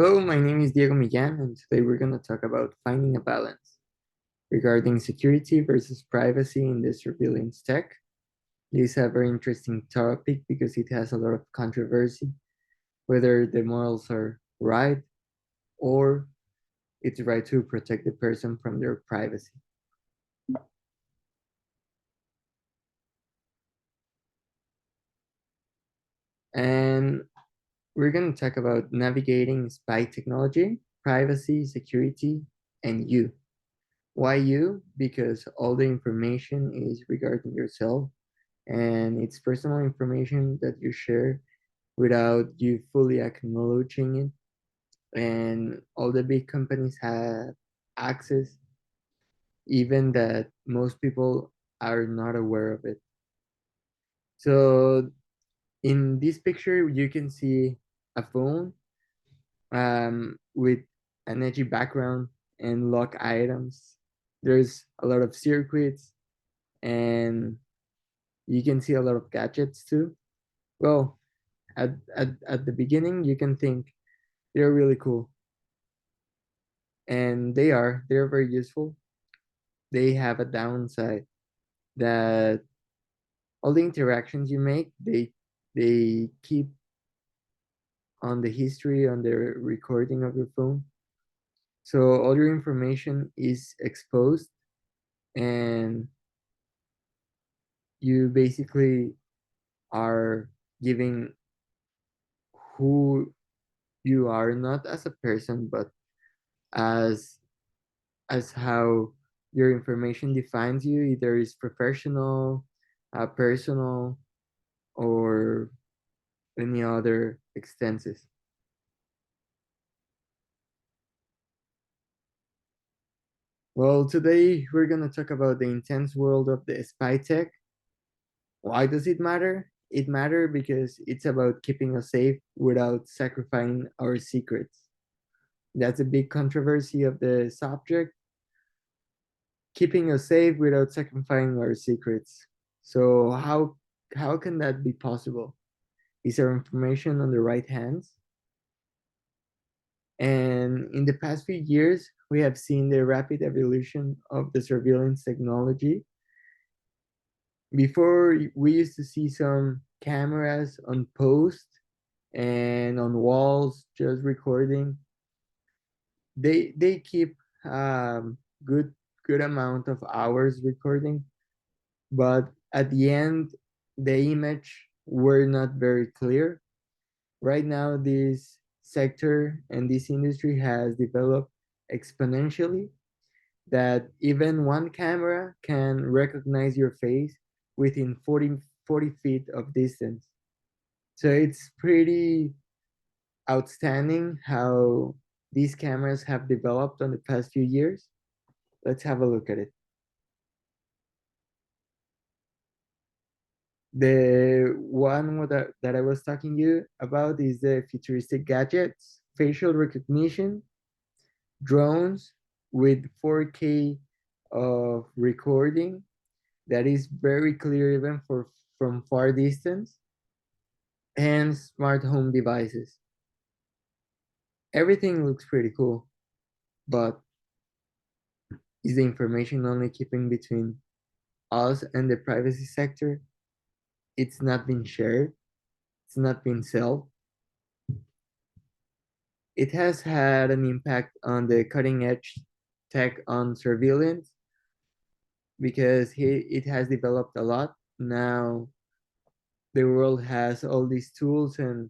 Hello, my name is Diego Millan, and today we're going to talk about finding a balance regarding security versus privacy in the surveillance tech. This is a very interesting topic because it has a lot of controversy, whether the morals are right or it's right to protect the person from their privacy. And we're going to talk about navigating spy technology, privacy, security, and you. Why you? Because all the information is regarding yourself and it's personal information that you share without you fully acknowledging it. And all the big companies have access, even that most people are not aware of it. So in this picture, you can see a phone with an edgy background and lock items. There's a lot of circuits and you can see a lot of gadgets too. Well, at the beginning, you can think they're really cool. And they're very useful. They have a downside that all the interactions you make, they keep on the history, on the recording of your phone. So all your information is exposed and you basically are giving who you are, not as a person, but as how your information defines you, either is professional, personal, or any other extenses. Well, today we're going to talk about the intense world of the spy tech. Why does it matter? It matters because it's about keeping us safe without sacrificing our secrets. That's a big controversy of the subject, keeping us safe without sacrificing our secrets. So how can that be possible? Is our information on the right hands? And in the past few years, we have seen the rapid evolution of the surveillance technology. Before, we used to see some cameras on post and on walls just recording. They keep good amount of hours recording, but at the end, the image were not very clear. Right now, this sector and this industry has developed exponentially that even one camera can recognize your face within 40 feet of distance. So it's pretty outstanding how these cameras have developed on the past few years. Let's have a look at it. The one that I was talking you about is the futuristic gadgets, facial recognition, drones with 4K of recording that is very clear even for from far distance, and smart home devices. Everything looks pretty cool, but is the information only keeping between us and the privacy sector? It's not been shared, it's not been sold. It has had an impact on the cutting edge tech on surveillance because it has developed a lot. Now the world has all these tools and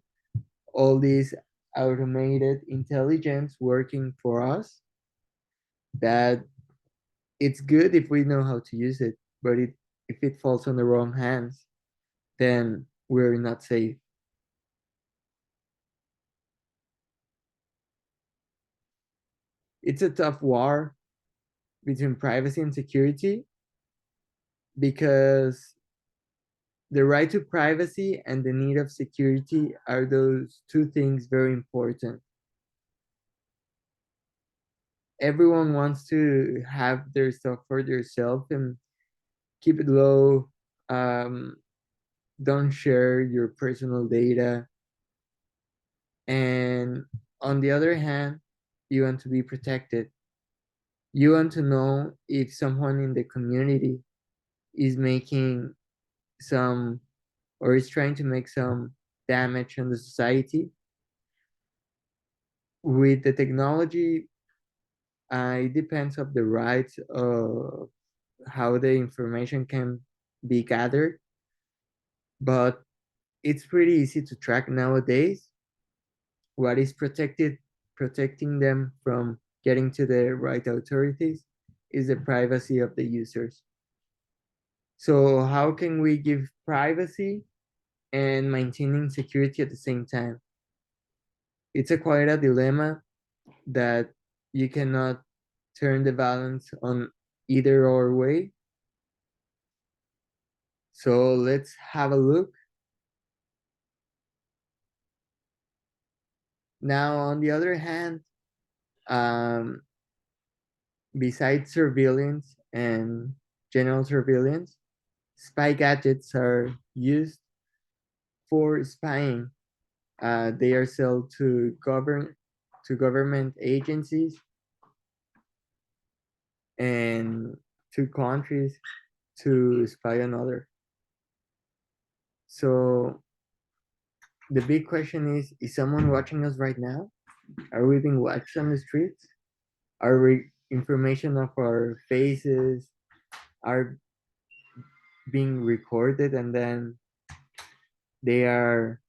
all these automated intelligence working for us that it's good if we know how to use it, but if it falls on the wrong hands, then we're not safe. It's a tough war between privacy and security because the right to privacy and the need of security are those two things very important. Everyone wants to have their stuff for themselves and keep it low. Um, don't share your personal data. And on the other hand, you want to be protected. You want to know if someone in the community is making some or is trying to make some damage on the society. With the technology, it depends of the rights of how the information can be gathered, but it's pretty easy to track nowadays what is protecting them from getting to the right authorities is the privacy of the users. So how can we give privacy and maintaining security at the same time? It's a quite a dilemma that you cannot turn the balance on either or way. So let's have a look. Now, on the other hand, um, besides surveillance and general surveillance, spy gadgets are used for spying. They are sold to government agencies and to countries to spy on others. So the big question is someone watching us right now? Are we being watched on the streets? Are we information of our faces are being recorded and then they are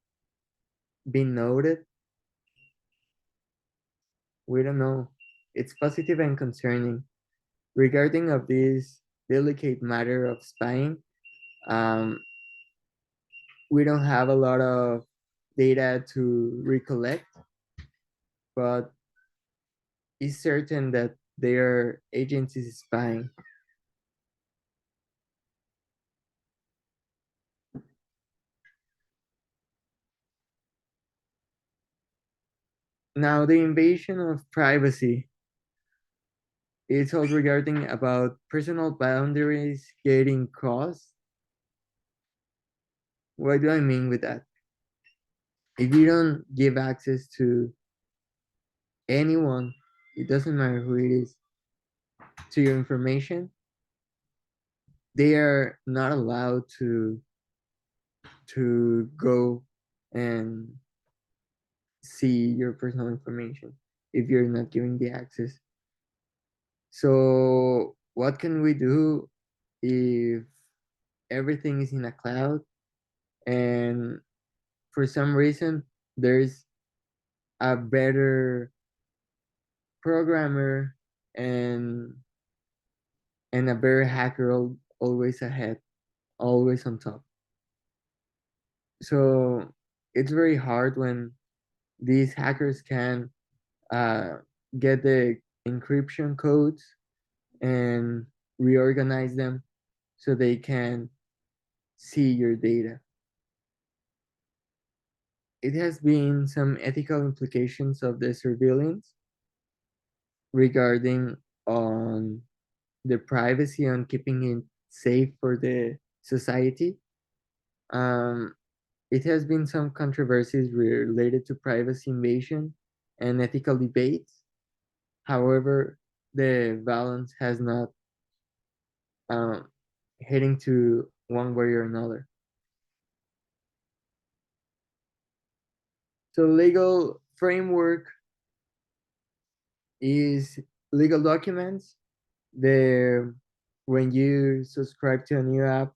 being noted? We don't know. It's positive and concerning. Regarding of this delicate matter of spying, um, we don't have a lot of data to recollect, but it's certain that their agencies spying. Now, the invasion of privacy is all regarding about personal boundaries getting crossed. What do I mean with that? If you don't give access to anyone, it doesn't matter who it is, to your information, they are not allowed to go and see your personal information if you're not giving the access. So what can we do if everything is in a cloud and for some reason there's a better programmer and a better hacker always ahead, always on top. So it's very hard when these hackers can uh, get the encryption codes and reorganize them so they can see your data. It has been some ethical implications of the surveillance regarding on the privacy and keeping it safe for the society. Um, it has been some controversies related to privacy invasion and ethical debates. However, the balance has not um, heading to one way or another. So legal framework is legal documents. The when you subscribe to a new app,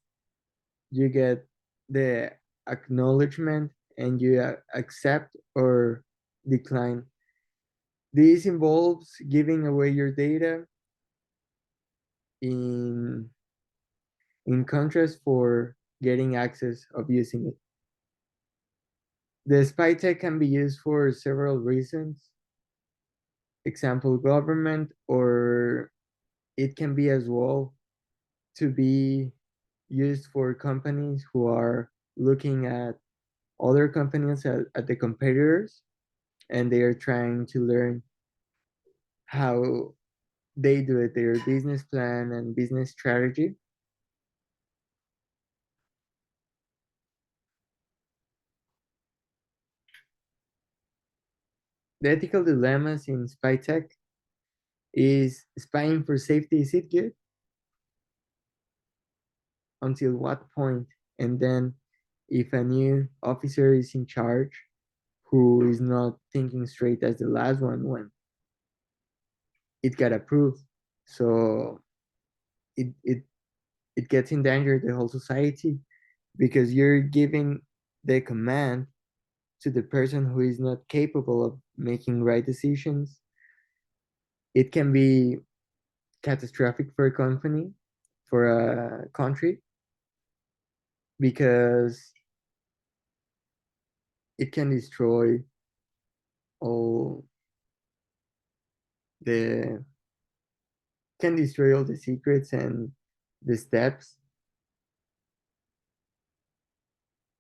you get the acknowledgement and you accept or decline. This involves giving away your data in contrast for getting access of using it. The spy tech can be used for several reasons. Example, government, or it can be as well to be used for companies who are looking at other companies at the competitors and they are trying to learn how they do it, their business plan and business strategy. The ethical dilemmas in spy tech is spying for safety, is it good? Until what point? And then if a new officer is in charge who is not thinking straight as the last one when it got approved. So it it it gets in danger the whole society because you're giving the command to the person who is not capable of making right decisions. It can be catastrophic for a company, for a country, because it can destroy all the secrets and the steps.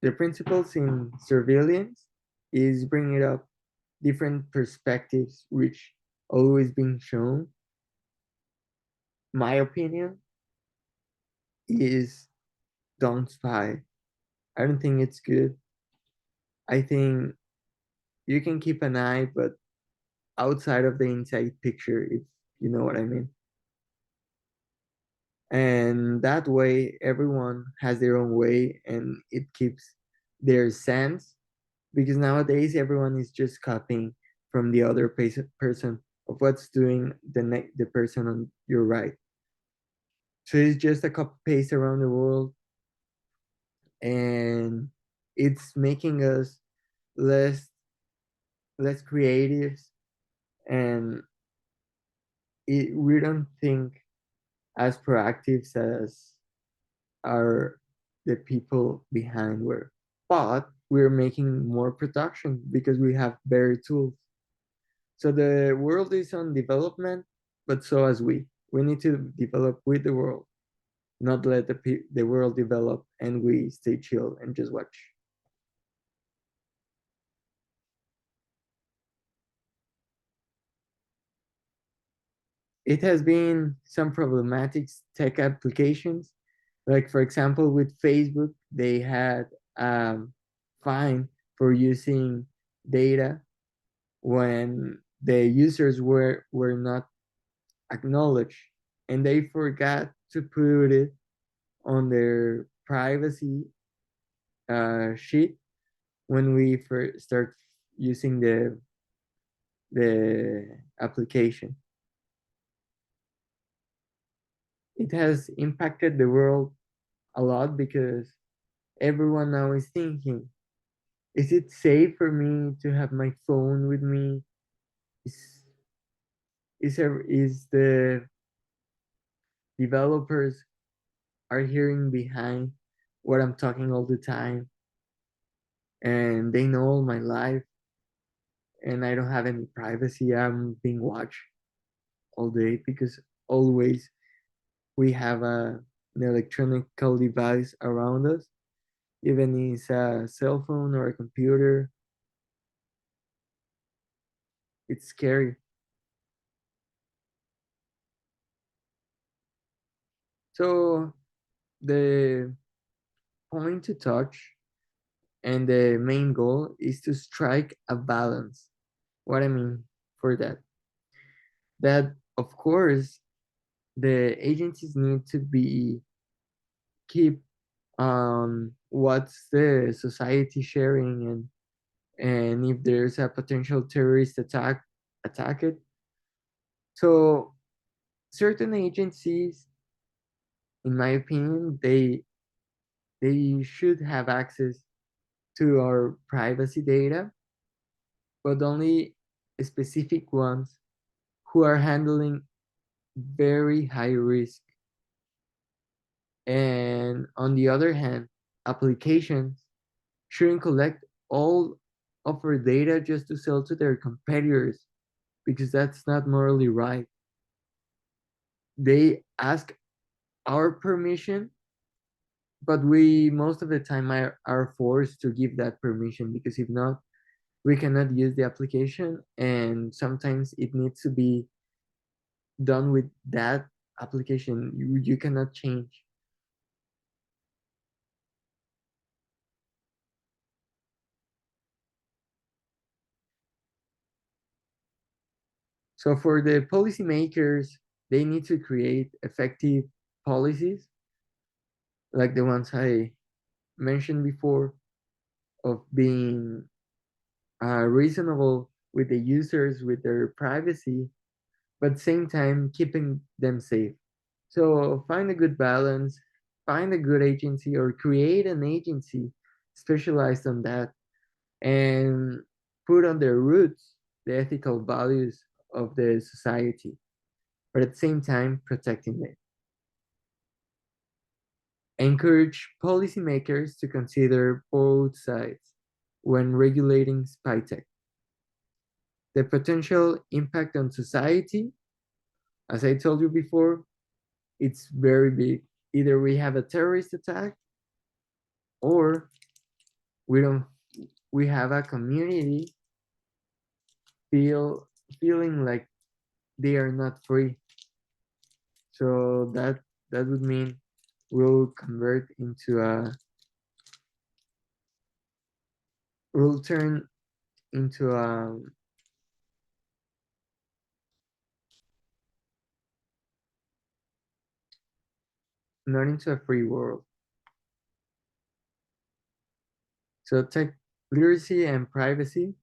The principles in surveillance is bringing up different perspectives, which always been shown. My opinion is don't spy. I don't think it's good. I think you can keep an eye, but outside of the inside picture, if you know what I mean. And that way, everyone has their own way and it keeps their sense because nowadays everyone is just copying from the other person of what's doing the person on your right. So it's just a copy paste around the world, and it's making us less less creative, and we don't think as proactive as are the people behind where. But we're making more production because we have better tools. So the world is on development, but so as we. We need to develop with the world, not let the world develop and we stay chill and just watch. It has been some problematic tech applications. Like, for example, with Facebook, they had fine for using data when the users were not acknowledged, and they forgot to put it on their privacy sheet when we first start using the application. It has impacted the world a lot because everyone now is thinking, is it safe for me to have my phone with me? Is is the developers are hearing behind what I'm talking all the time, and they know all my life, and I don't have any privacy. I'm being watched all day because always we have an electronic device around us, even it's a cell phone or a computer. It's scary. So the point to touch and the main goal is to strike a balance. What I mean for that, that of course the agencies need to be keep what's the society sharing, and if there's a potential terrorist attack it. So certain agencies, in my opinion, they should have access to our privacy data, but only specific ones who are handling very high risk. And on the other hand, applications shouldn't collect all of our data just to sell to their competitors because that's not morally right. They ask our permission, but we most of the time are forced to give that permission because if not, we cannot use the application, and sometimes it needs to be done with that application. You cannot change. So for the policymakers, they need to create effective policies like the ones I mentioned before, of being reasonable with the users, with their privacy, but at the same time keeping them safe. So find a good balance, find a good agency, or create an agency specialized on that, and put on their roots the ethical values of the society, but at the same time protecting it. Encourage policymakers to consider both sides when regulating spy tech. The potential impact on society, as I told you before, it's very big. Either we have a terrorist attack, or we don't we have a community feel feeling like they are not free. So that would mean we'll convert into a we'll turn into a not into a free world. So tech literacy and privacy,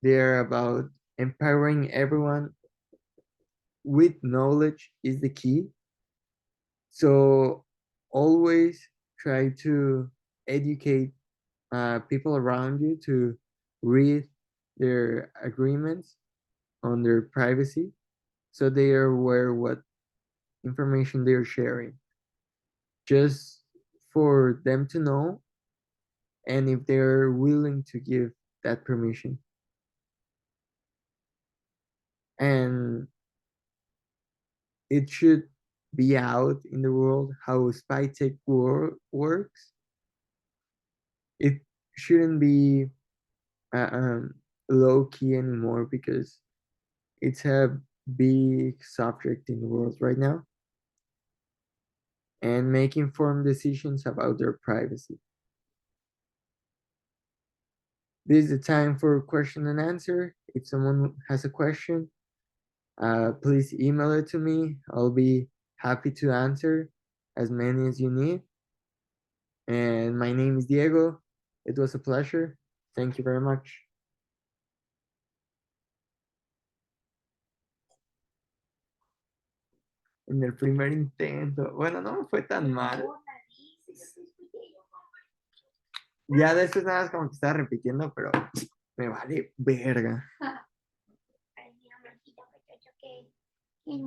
they are about empowering everyone with knowledge is the key. So always try to educate people around you to read their agreements on their privacy, so they are aware what information they're sharing, just for them to know, and if they're willing to give that permission. And it should be out in the world how spy tech works. It shouldn't be uh, um, low key anymore, because it's a big subject in the world right now, and make informed decisions about their privacy. This is the time for question and answer. If someone has a question, please email it to me. I'll be happy to answer as many as you need. And my name is Diego. It was a pleasure. Thank you very much. En el primer intento. Bueno, no me fue tan mal. Ya después nada más como que estaba repitiendo, pero me vale verga.